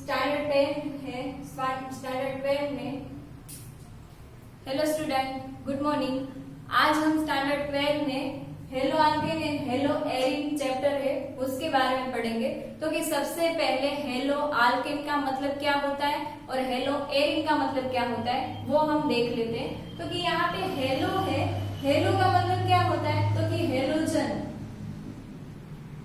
Standard 10 है, standard 12 में। Hello student, good morning. आज हम स्टैंडर्ड 12 में hello alkane and hello arene chapter है उसके बारे में पढ़ेंगे। तो कि सबसे पहले हेलो अल्केन का मतलब क्या होता है और हेलो एरीन का मतलब क्या होता है वो हम देख लेते हैं। तो कि यहाँ पे हेलो है, हेलो का मतलब क्या होता है? तो कि हेलोजन,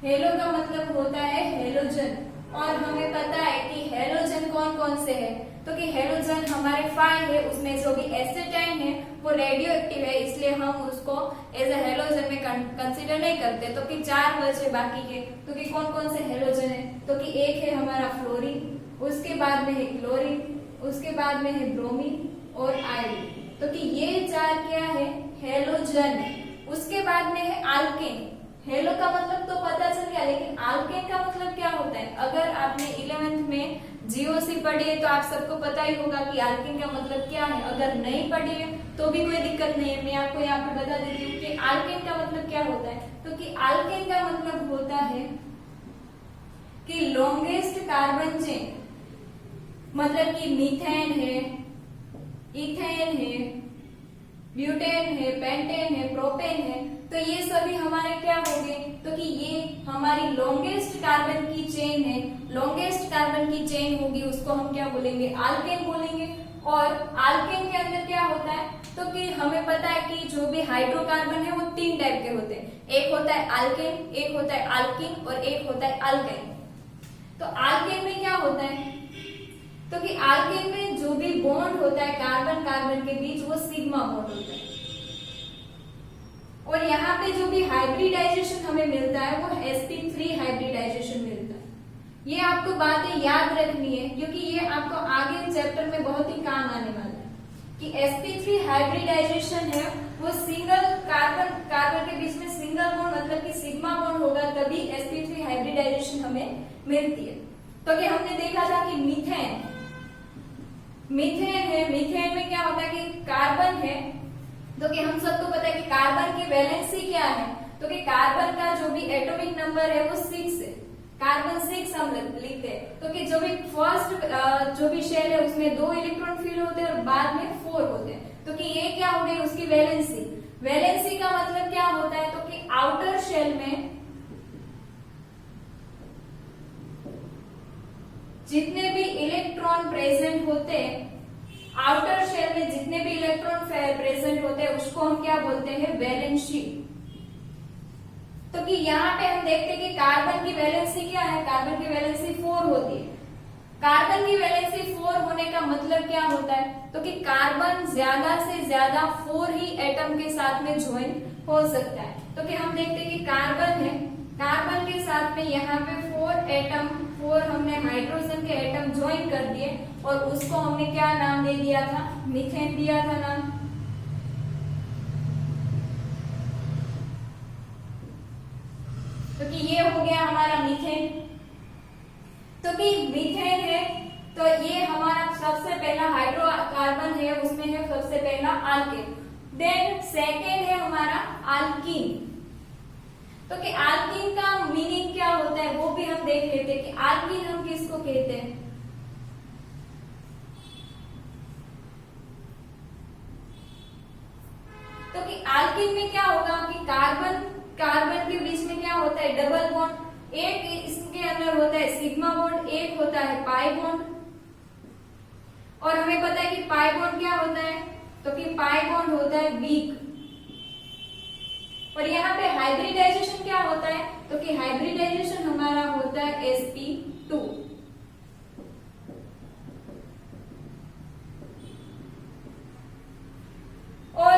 हेलो का मतलब होता है हेलोजन। और हमें पता है कि हेलोजन कौन कौन से है। तो कि हेलोजन हमारे 5 है, उसमें जो भी एसिटाइन है वो रेडियो एक्टिव है, इसलिए हम उसको एज ए हेलोजन में कंसीडर नहीं करते। तो कि 4 बचे बाकी के। तो कि कौन कौन से हेलोजन है? तो कि एक है हमारा फ्लोरीन, उसके बाद में है क्लोरीन, उसके बाद में है ब्रोमीन और आयोडीन। तो कि ये 4 क्या है? हेलोजन। उसके बाद में है अल्केन। हेलो का मतलब तो पता चल गया, लेकिन अल्केन का मतलब क्या होता है? अगर आपने 11th में जीओसी पढ़ी है तो आप सबको पता ही होगा कि अल्केन का मतलब क्या है। अगर नहीं पढ़ी है तो भी कोई दिक्कत नहीं है, मैं आपको यहाँ पे बता देती हूँ कि अल्केन का मतलब क्या होता है। तो कि अल्केन का मतलब होता है कि लॉन्गेस्ट कार्बन चेन, मतलब कि मीथेन है, इथेन है, ब्यूटेन है, पेंटेन है, प्रोपेन है, तो ये सभी हमारे क्या होंगे? तो कि ये हमारी लॉन्गेस्ट कार्बन की चेन है। लॉन्गेस्ट कार्बन की चेन होगी उसको हम क्या बोलेंगे? अल्केन बोलेंगे। और अल्केन के अंदर क्या होता है? तो कि हमें पता है कि जो भी हाइड्रोकार्बन है वो 3 टाइप के होते हैं। एक होता है अल्केन, एक होता है अल्कीन और एक होता है अल्काइन। तो अल्केन में क्या होता है? तो कि अल्केन में जो भी बॉन्ड होता है कार्बन कार्बन के बीच वो सिग्मा बॉन्ड होता है। और यहाँ पे जो भी हाइब्रिडाइजेशन हमें मिलता है वो sp3 हाइब्रिडाइजेशन मिलता है। ये आपको बातें याद रखनी है क्योंकि ये आपको आगे चैप्टर में बहुत ही काम आने वाला है कि sp3 हाइब्रिडाइजेशन है वो सिंगल कार्बन कार्बन के बीच में सिंगल बॉन्ड मतलब कि सिग्मा बॉन्ड होगा तभी sp3 हाइब्रिडाइजेशन हमें मिलती है। तो कि हमने देखा था कि मीथेन, मीथेन है, मीथेन में क्या होता है कि कार्बन है। तो कि हम सबको पता है कि कार्बन की वैलेंसी क्या है? तो कि कार्बन का जो भी एटॉमिक नंबर है वो 6 है, कार्बन 6 हम लिखते हैं। तो कि जो भी फर्स्ट जो भी शेल है उसमें 2 इलेक्ट्रॉन फील होते हैं और बाद में 4 होते हैं। तो कि ये क्या हो गई उसकी वैलेंसी। वैलेंसी का मतलब क्या होता है? तो कि आउटर शेल में जितने भी इलेक्ट्रॉन प्रेजेंट होते हैं, आउटर शेल में जितने भी इलेक्ट्रॉन प्रेजेंट होते हैं उसको हम क्या बोलते हैं? वैलेंसी। तो कि यहाँ पे हम देखते हैं कि कार्बन की वैलेंसी क्या है? कार्बन की वैलेंसी 4 होती है। कार्बन की वैलेंसी 4 होने का मतलब क्या होता है? तो कि कार्बन ज्यादा से ज्यादा 4 ही एटम के साथ में ज्वाइन हो सकता है। तो कि हम देखते हैं कि कार्बन है, कार्बन के साथ में यहाँ पे 4 एटम, 4 हमने हाइड्रोजन के एटम ज्वाइन कर दिए और उसको हमने क्या नाम दे दिया था? मीथेन दिया था नाम। तो कि ये हो गया हमारा मीथेन। तो कि मीथेन है तो ये हमारा सबसे पहला हाइड्रोकार्बन है, उसमें है सबसे पहला अल्केन। देन सेकेंड है हमारा अल्कीन। तो कि अल्कीन का मीनिंग क्या होता है वो भी हम देख लेते हैं कि अल्कीन हम किसको कहते हैं। तो कि अल्कीन में क्या होगा कि कार्बन कार्बन के बीच में क्या होता है? Double bond. एक इसके अंदर होता है सिग्मा बॉन्ड, एक होता है पाई बॉन्ड। और हमें पता है कि पाई बॉन्ड क्या होता है? तो कि पाई बॉन्ड होता है वीक। और यहाँ पे हाइब्रिडाइजेशन क्या होता है? तो कि हाइब्रिडाइजेशन हमारा होता है sp2। और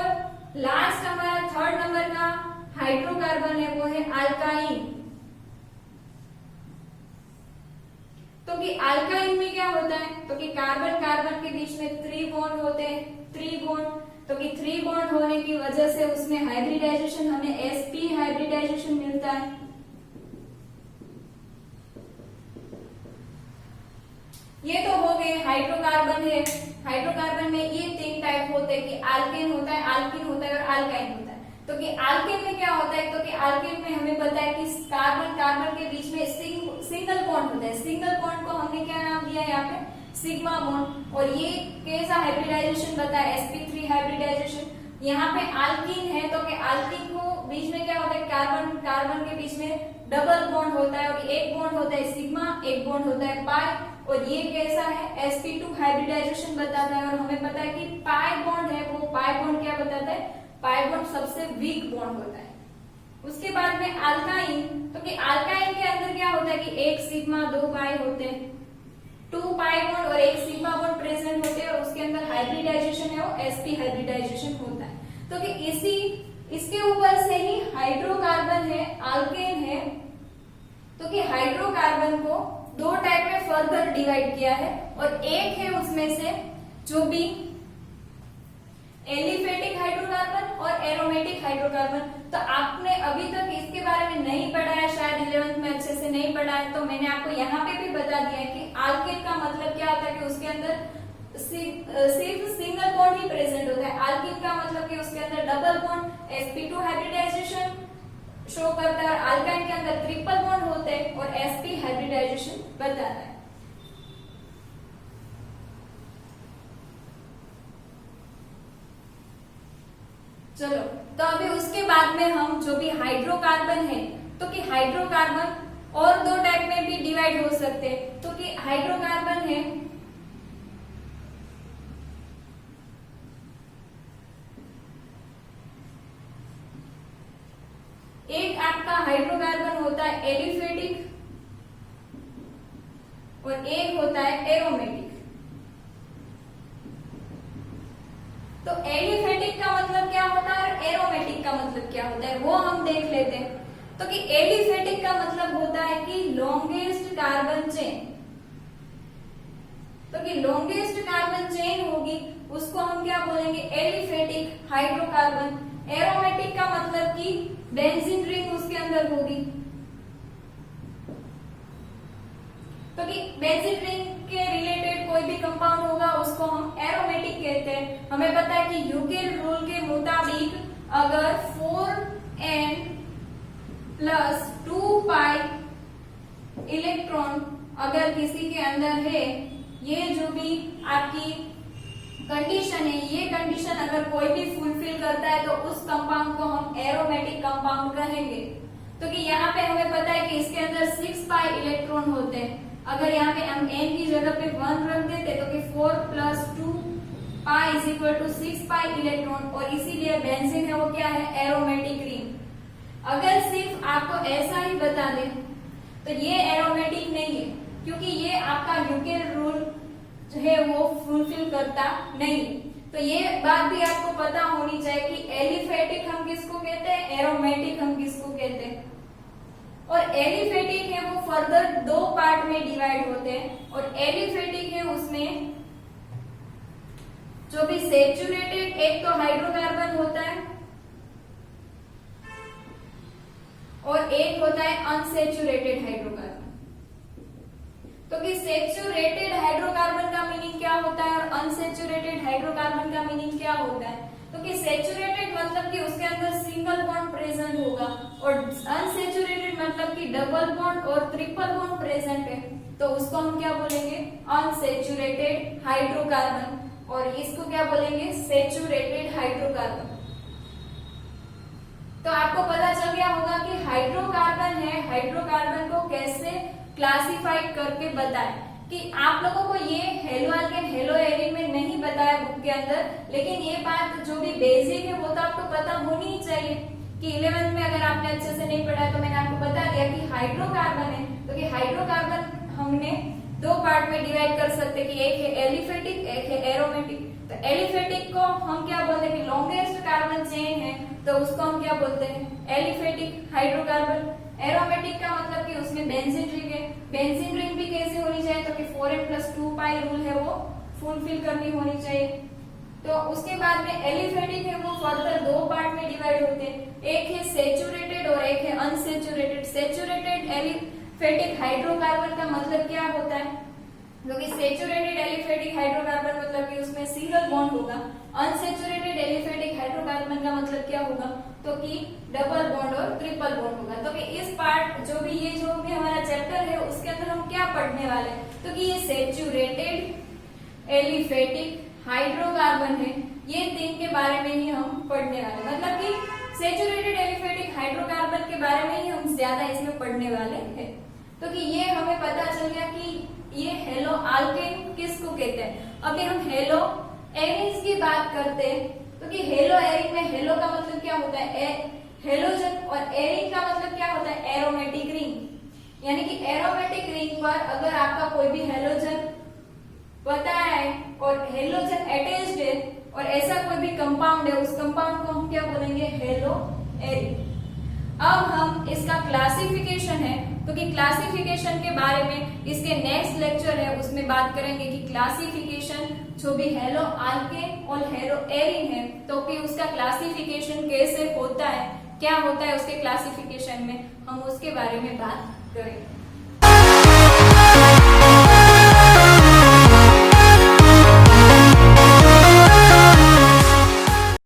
लास्ट हमारा 3rd नंबर का हाइड्रोकार्बन है वो है अल्काइन। तो कि अल्काइन में क्या होता है? तो कि कार्बन कार्बन के बीच में 3 बॉन्ड होते हैं, 3 बॉन्ड। तो कि 3 बॉन्ड होने की वजह से उसमें हाइब्रिडाइजेशन हमें sp हाइब्रिडाइजेशन मिलता है। ये तो हो गए हाइड्रोकार्बन है। हाइड्रोकार्बन में ये 3 टाइप होते हैं कि अल्केन होता है, अल्कीन होता है और अल्काइन होता है। तो कि अल्केन में क्या होता है, तो कि अल्केन में हमें पता है कि कार्बन कार्बन के बीच में सिंगल बॉन्ड होता है। सिंगल बॉन्ड को हमने क्या नाम दिया है यहाँ पे, सिग्मा बॉन्ड। और ये कैसा हाइब्रिडाइजेशन बताया, sp3 हाइब्रिडाइजेशन। यहाँ पे अल्कीन है तो कि अल्कीन को बीच में क्या होता है, कार्बन कार्बन के बीच में डबल बॉन्ड होता है और एक बॉन्ड होता है सिग्मा, एक बॉन्ड होता है पाई। और ये कैसा है, sp2 हाइब्रिडाइजेशन बताता है। और हमें पता है कि पाई बॉन्ड है, वो पाई बॉन्ड क्या बताता है, पाई बॉन्ड सबसे वीक बॉन्ड होता है। उसके बाद में अल्काइन, तो कि अल्काइन के अंदर क्या होता है कि एक सिग्मा दो पाई होते हैं, 2 पाई बॉन्ड और एक सिग्मा बॉन्ड प्रेजेंट होते हैं। और उसके अंदर हाइब्रिडाइजेशन है वो sp हाइब्रिडाइजेशन होता है। तो कि इसके ऊपर से ही हाइड्रोकार्बन है, अल्केन है। तो कि हाइड्रोकार्बन को दो टाइप में फर्दर डिवाइड किया है और एक है उसमें से जो भी एलिफेटिक हाइड्रोकार्बन और एरोमेटिक हाइड्रोकार्बन। तो आपने अभी तक इसके बारे में नहीं पढ़ा है, शायद 11th में अच्छे से नहीं पढ़ा है, तो मैंने आपको यहाँ पे भी बता दिया है कि अल्केन का मतलब क्या होता है कि उसके अंदर सिर्फ सिंगल बॉन्ड ही प्रेजेंट होता है। अल्कीन का मतलब कि उसके अंदर double bond, sp2 hybridisation show करता है। और अल्काइन के अंदर ट्रिपल बॉन्ड होते हैं और sp हाइब्रिडाइजेशन बताता है। चलो, तो अभी उसके बाद में हम जो भी हाइड्रोकार्बन है, तो कि हाइड्रोकार्बन और दो टाइप में भी डिवाइड हो सकते हैं। तो कि हाइड्रोकार्बन है एक आपका हाइड्रोकार्बन होता है एलिफेटिक और एक होता है एरोमेटिक। तो एलिफेटिक का मतलब क्या होता है और एरोमेटिक का मतलब क्या होता है वो हम देख लेते हैं। तो कि एलिफेटिक का मतलब होता है कि लॉन्गेस्ट कार्बन चेन। तो कि लॉन्गेस्ट कार्बन चेन होगी उसको हम क्या बोलेंगे, एलिफेटिक हाइड्रोकार्बन। एरोमेटिक का मतलब कि बेंजीन रिंग उसके अंदर होगी। तो कि बेंजीन रिंग के रिलेटेड कोई भी कंपाउंड होगा उसको हम एरोमेटिक कहते हैं। हमें पता है कि यूकेल रूल के मुताबिक अगर 4n प्लस 2 पाई इलेक्ट्रॉन अगर किसी के अंदर है, ये जो भी आपकी कंडीशन है, ये कंडीशन अगर कोई भी फुलफिल करता है तो उस कंपाउंड को हम एरोमेटिक कंपाउंड कहेंगे। तो कि यहाँ पे हमें पता है कि इसके अंदर 6 पाई इलेक्ट्रॉन होते हैं। अगर यहाँ पे हम n की जगह पे 1 रख देते तो कि 4 plus 2 pi is equal to 6 pi electron. और इसीलिए बेंजीन है वो क्या है, एरोमेटिक रिंग। अगर सिर्फ आपको ऐसा ही बता दे तो ये एरोमेटिक नहीं है, क्योंकि ये आपका यूकेल रूल है वो फुलफिल करता नहीं। तो ये बात भी आपको पता होनी चाहिए कि एलिफेटिक हम किसको कहते हैं, एरोमेटिक हम किसको कहते हैं। और एलिफेटिक है वो फर्दर दो पार्ट में डिवाइड होते हैं। और एलिफेटिक है उसमें जो भी सेचुरेटेड एक तो हाइड्रोकार्बन होता है और एक होता है अनसेचुरेटेड हाइड्रोकार्बन। तो कि सेचुरेटेड हाइड्रोकार्बन का मीनिंग क्या होता है और अनसेचुरेटेड हाइड्रोकार्बन का मीनिंग क्या होता है। तो कि सेचुरेटेड मतलब कि उसके अंदर सिंगल बॉन्ड प्रेजेंट होगा और अनसेचुरेटेड मतलब कि डबल बॉन्ड और ट्रिपल बॉन्ड प्रेजेंट है, तो उसको हम क्या बोलेंगे, अनसेचुरेटेड हाइड्रोकार्बन। और इसको क्या बोलेंगे, सेचुरेटेड हाइड्रोकार्बन। तो आपको पता चल गया होगा कि हाइड्रोकार्बन है, हाइड्रोकार्बन को कैसे क्लासिफाइड करके बताएं। कि आप लोगों को ये हेलो अल्केन हेलो एरिन में नहीं बताया बुक के अंदर, लेकिन ये बात जो भी बेसिक है वो तो आपको पता होनी ही चाहिए। कि 11th में अगर आपने अच्छे से नहीं पढ़ा तो मैंने आपको बता दिया कि हाइड्रोकार्बन है, तो कि हाइड्रोकार्बन हमने दो पार्ट में डिवाइड कर सकते कि एक है एलिफेटिक, एक है एरोमेटिक। तो एलिफेटिक को हम क्या बोलते हैं कि लॉन्गेस्ट कार्बन चेन है, तो उसको हम क्या बोलते हैं, एलिफेटिक हाइड्रोकार्बन। एरोमेटिक का मतलब कि उसमें बेंजीन रिंग है। बेंजीन रिंग भी कैसे होनी चाहिए, तो कि 4n प्लस 2 पाई रूल है वो फुलफिल करनी होनी चाहिए। तो उसके बाद में एलिफेटिक है वो फर्दर दो पार्ट में डिवाइड होते हैं, एक है सेचुरेटेड और एक है अनसेचुरेटेड। सेचुरेटेड एलिफेटिक हाइड्रोकार्बन का मतलब क्या होता है, क्योंकि सेचुरेटेड एलिफेटिक हाइड्रोकार्बन मतलब कि उसमें सिंगल बॉन्ड होगा, अनसेचुरेटेड एलिफेटिक हाइड्रोकार्बन का मतलब क्या होगा, तो कि डबल बॉन्ड और ट्रिपल बॉन्ड होगा। तो कि इस पार्ट जो भी हमारा चैप्टर है उसके अंदर हम क्या पढ़ने वाले हैं, तो कि ये सेचुरेटेड एलिफेटिक हाइड्रोकार्बन है, ये तीन के बारे में ही हम पढ़ने वाले, मतलब कि सेचुरेटेड एलिफेटिक हाइड्रोकार्बन के बारे में ही हम ज्यादा इसमें पढ़ने वाले हैं। तो कि ये हमें पता चल गया कि ये हेलो आल्केन किसको कहते हैं। अभी हम हेलो एरिन्स की बात करते हैं, तो कि हेलो एरिन में हेलो का मतलब क्या होता है, हेलोजन, और एरिन का मतलब क्या होता है, एरोमेटिक रिंग। यानी कि एरोमेटिक रिंग पर अगर आपका कोई भी हेलोजन पता है और हेलोजन अटैच्ड है और ऐसा कोई भी कंपाउंड है, उस कंपाउंड को हम क्या बोलेंगे, हेलो एरिन। अब हम इसका क्लासिफिकेशन है, तो कि क्लासिफिकेशन के बारे में इसके नेक्स्ट लेक्चर है उसमें बात करेंगे कि क्लासिफिकेशन जो भी हेलो आल्केन और हेलो एरिन है, तो कि उसका क्लासिफिकेशन कैसे होता है, क्या होता है उसके क्लासिफिकेशन में, हम उसके बारे में बात करेंगे।